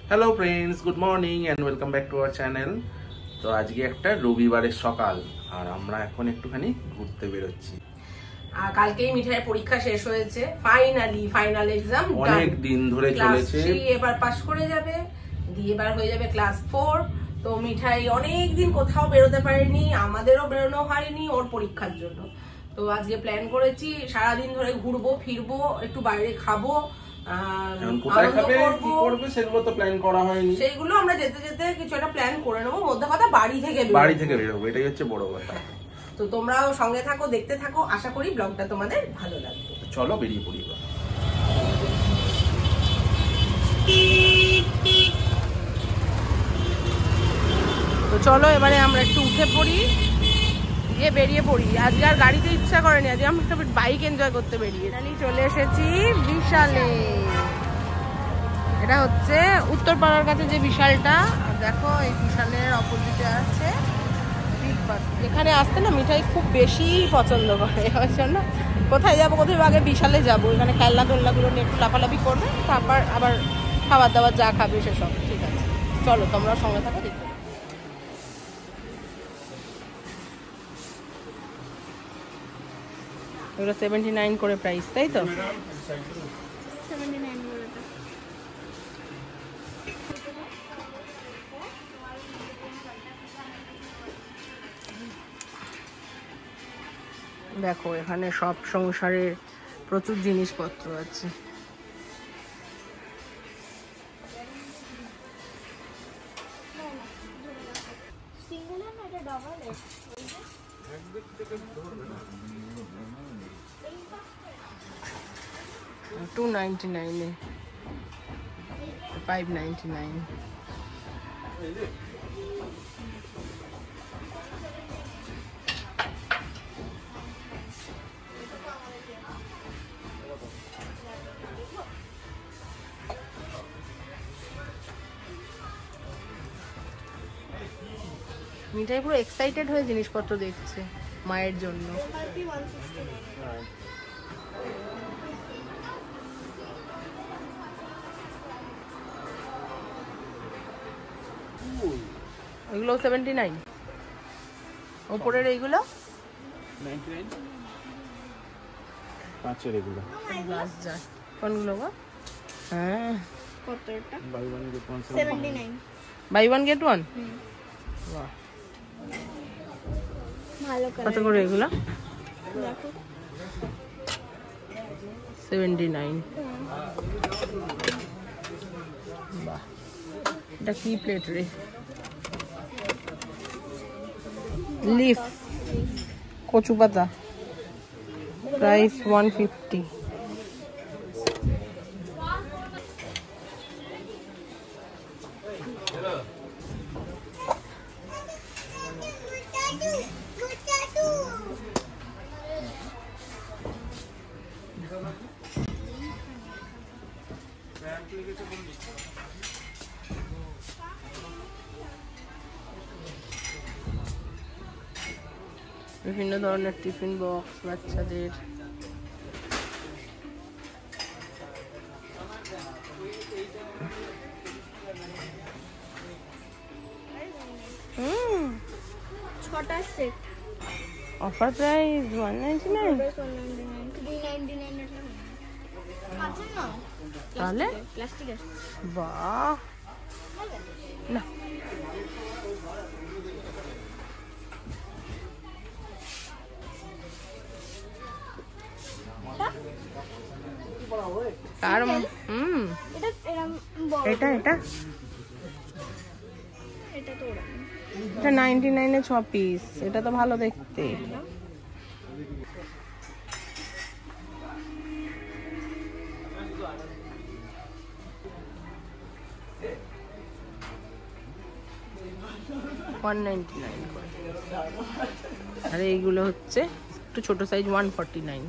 Hello friends, good morning and welcome back to our channel. তো আজকে একটা রবিবারের সকাল আর আমরা এখন একটুখানি ঘুরতে বেরোচ্ছি। আর কালকেই মিঠাইয়ের পরীক্ষা শেষ হয়েছে, ফাইনাল এক্সাম অনেক দিন ধরে চলেছে। এবার পাস করে যাবে, দিয়ে এবার হয়ে যাবে ক্লাস 4। তো মিঠাই অনেক দিন কোথাও বেরোতে পারেনি, আমাদেরও বেরোনো হয়নি ওর পরীক্ষার জন্য। তো আজকে প্ল্যান করেছি সারাদিন ধরে ঘুরবো ফিরবো, একটু বাইরে খাবো, সেগুলো তো প্ল্যান করা হয়নি। সেইগুলো আমরা যেতে যেতে কিছু একটা প্ল্যান করে নেবো। মধ্যে কথা বাড়ি থেকে বেরোবো, এটাই হচ্ছে বড় কথা। তো তোমরাও সঙ্গে থাকো, দেখতে থাকো, আশা করি ব্লগটা তোমাদের ভালো লাগবে। চলো বেরিয়ে পড়ি। তো চলো এবারে আমরা একটু উঠে পড়ি, গিয়ে বেরিয়ে পড়ি। আজকে আর গাড়িতে ইচ্ছা করেনি, আজকে আমরা একটা বাইক এনজয় করতে বেরিয়ে চলে এসেছি বিশালে। এটা হচ্ছে উত্তরপাড়ার কাছে যে বিশালটা, দেখো এই বিশালের অপোজিটে আছে বিগ বাস। এখানে আসতে না মিঠাই খুব বেশি পছন্দ করে, ওই জন্য কোথায় যাবো আগে বিশালে যাবো। এখানে খেলনা টোলনাগুলো নিয়ে একটু লাফালাফি করবে, তারপর আবার খাবার দাবার যা খাবে সেসব। ঠিক আছে, চলো তোমরা সঙ্গে থাকো, দেখতে। এগুলো 79 করে প্রাইস, তাই তো? দেখো এখানে সব সংসারের প্রচুর জিনিসপত্র আছে। $299 $599। মিঠাই পুরো এক্সাইটেড হয়ে জিনিসপত্র দেখছে মায়ের জন্য। এগুলো 79, ওপরের এইগুলো 99, কাঁচের এগুলো গ্লাস জার। কোনগুলো গো? হ্যাঁ, কত এটা? Buy one get one 79। Buy one get one. বাহ, ভালো কালার। কত করে এগুলো? দেখো 79। বাহ, এটা কি প্লেট রে? লিফ কচু পাতা, প্রাইস 150। বিভিন্ন ধরনের টিফিন বক্স বাচ্চাদের। ছটা সেট, অফার প্রাইস 199। 399 এটা কাঁচের না, তাহলে প্লাস্টিকের। বাহ, না কার এটা এটা এটা তো এটা 99-এ 6 পিস। এটা তো ভালো দেখতে। $199 করে। আর এইগুলো হচ্ছে একটু ছোট সাইজ, 149।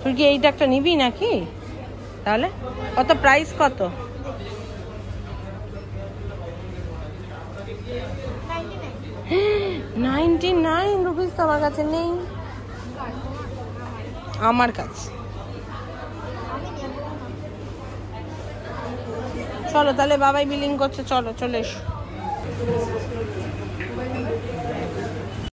তুই কি এইটা একটা নিবি নাকি? তাহলে কত প্রাইস কত? 99 রুপিস তো আমার কাছে নেই। আমার কাছে চলো তাহলে, বাবাই বিলিং করছে, চলো চলে এসো।